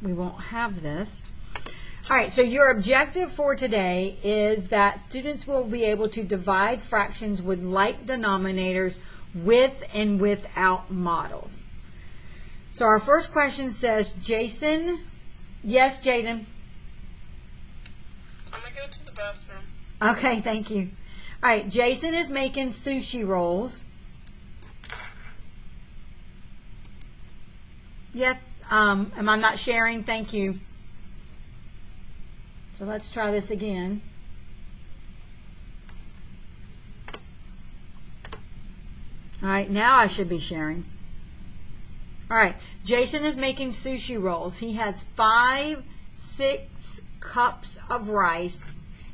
we won't have this. All right, so your objective for today is that students will be able to divide fractions with like denominators with and without models. So our first question says, Jason, yes, Jaden? I'm going to go to the bathroom. Okay, thank you. All right, Jason is making sushi rolls. Yes, am I not sharing? Thank you. So let's try this again. All right, now I should be sharing. All right, Jason is making sushi rolls. He has 6 cups of rice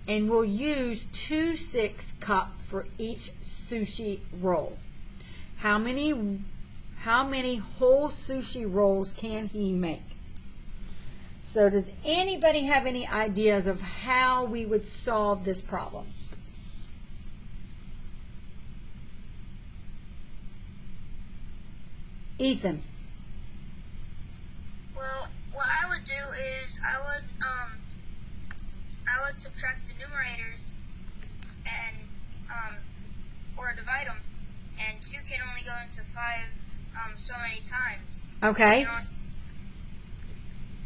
and will use 2 6-cups for each sushi roll. How many whole sushi rolls can he make? So does anybody have any ideas of how we would solve this problem? Ethan. Well, what I would do is I would subtract the numerators and or divide them, and 2 can only go into 5 so many times. Okay.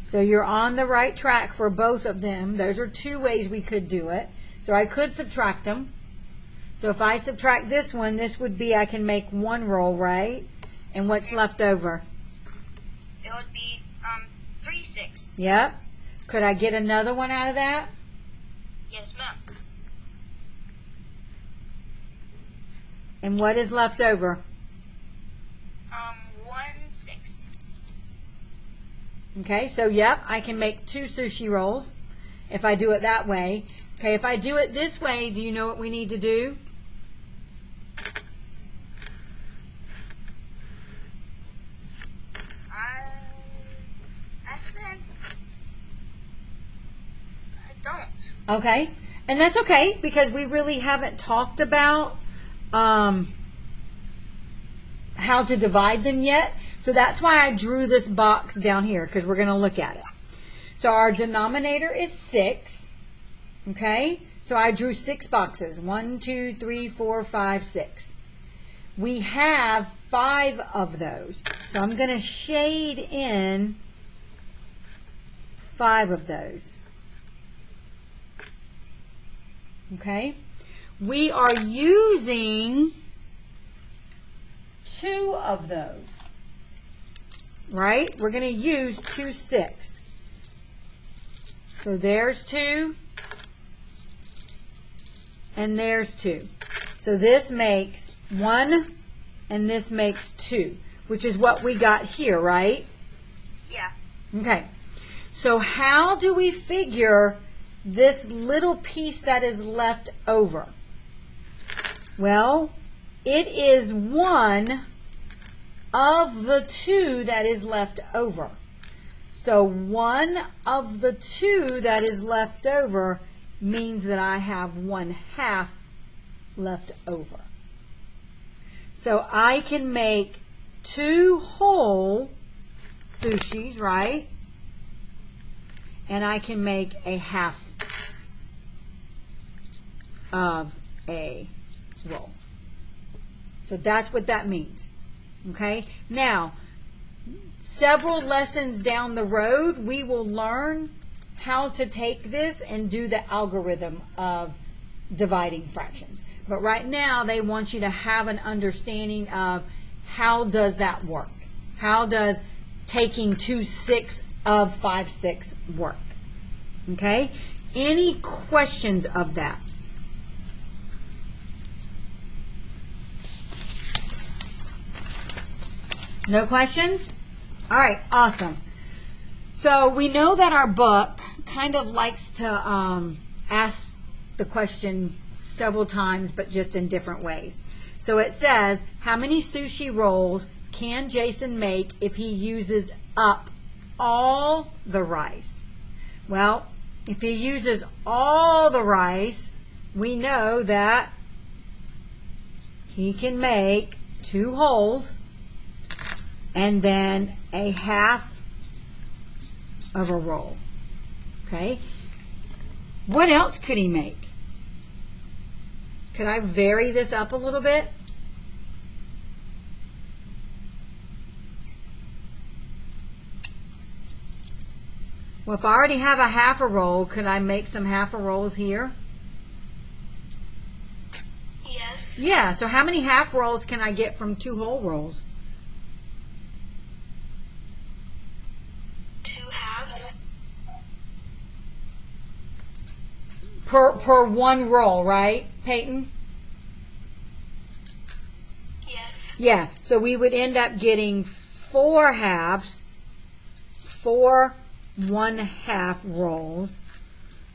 So you're on the right track for both of them. Those are 2 ways we could do it. So I could subtract them. So if I subtract this one, this would be I can make 1 roll, right? And what's left over? It would be 3/6. Yep. Could I get another one out of that? Yes, ma'am. And what is left over? 1/6. Okay, so yep, I can make 2 sushi rolls if I do it that way. Okay, if I do it this way, do you know what we need to do? I don't. Okay, and that's okay because we really haven't talked about how to divide them yet. So that's why I drew this box down here, because we're going to look at it. So our denominator is 6. Okay, so I drew 6 boxes. 1, 2, 3, 4, 5, 6. We have 5 of those. So I'm going to shade in 5 of those. Okay, we are using 2 of those. Right? We're going to use 2 6. So there's 2. And there's 2. So this makes 1 and this makes 2, which is what we got here, right? Yeah. Okay. So how do we figure this little piece that is left over? Well, it is 1 of the 2 that is left over. So 1 of the 2 that is left over means that I have 1/2 left over. So I can make 2 whole sushis, right? And I can make a half of a roll. So that's what that means. Okay, now several lessons down the road we will learn how to take this and do the algorithm of dividing fractions. But right now they want you to have an understanding of how does that work. How does taking 2 6 of 5 6 work? Okay, any questions of that? No questions? All right, awesome. So we know that our book kind of likes to ask the question several times, but just in different ways. So it says, how many sushi rolls can Jason make if he uses up all the rice? Well, if he uses all the rice, we know that he can make 2 wholes and then a half of a roll. Okay? What else could he make? Could I vary this up a little bit? Well, if I already have a half a roll, could I make some half a rolls here? Yes. Yeah, so how many half rolls can I get from 2 whole rolls? 2 halves. Per 1 roll, right, Peyton? Yes. Yeah, so we would end up getting 4 halves, 4 1/2 rolls,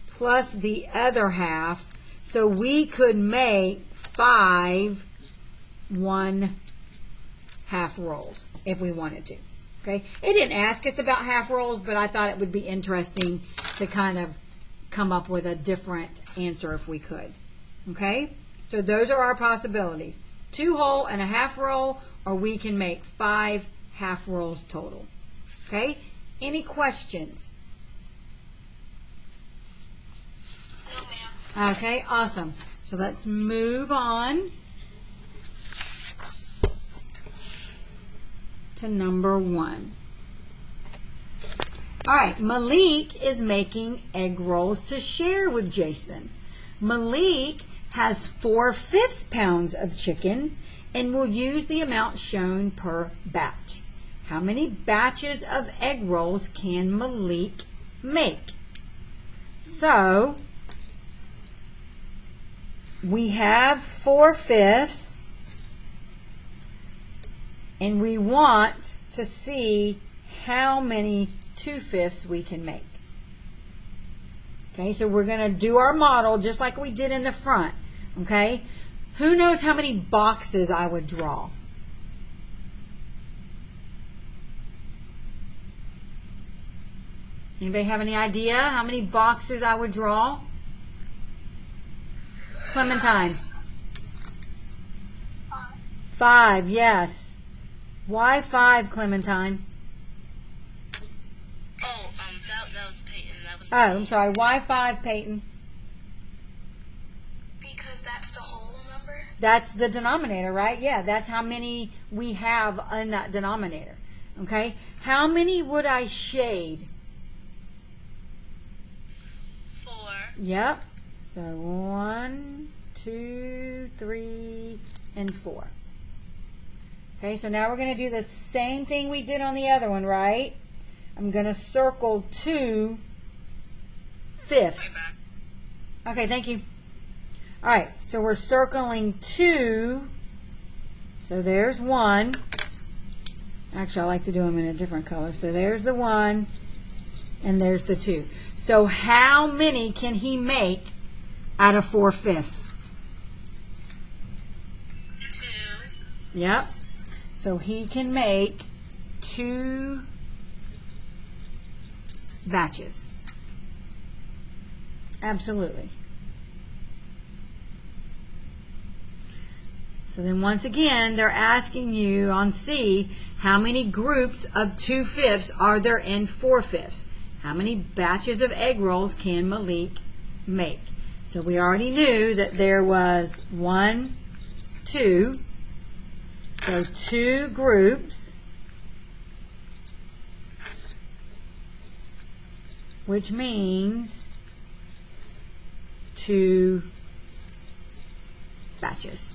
plus the other half. So we could make 5 1/2 rolls if we wanted to. Okay, it didn't ask us about half rolls, but I thought it would be interesting to kind of come up with a different answer if we could. Okay, so those are our possibilities: 2 whole and a half roll, or we can make 5 half rolls total. Okay, any questions? No, ma'am. Okay, awesome. So let's move on to number 1. All right, Malik is making egg rolls to share with Jason. Malik has 4/5 pounds of chicken and will use the amount shown per batch. How many batches of egg rolls can Malik make? So, we have 4/5, and we want to see how many 2/5 we can make. Okay, so we're going to do our model just like we did in the front. Okay, who knows how many boxes I would draw? Anybody have any idea how many boxes I would draw? Clementine. 5, yes. Why 5, Clementine? Oh, that was Peyton. That was. Oh, I'm sorry. Why 5, Peyton? Because that's the whole number. That's the denominator, right? Yeah, that's how many we have in that denominator. Okay? How many would I shade? 4. Yep. So 1, 2, 3, and 4. Okay, so now we're going to do the same thing we did on the other one, right? I'm going to circle 2/5. Okay, thank you. All right, so we're circling 2. So there's 1. Actually, I like to do them in a different color. So there's the 1, and there's the 2. So how many can he make out of 4/5? 2. Yep. So he can make 2 batches. Absolutely. So then once again, they're asking you on C, how many groups of 2/5 are there in 4/5? How many batches of egg rolls can Malik make? So we already knew that there was 1, 2. So 2 groups, which means 2 batches.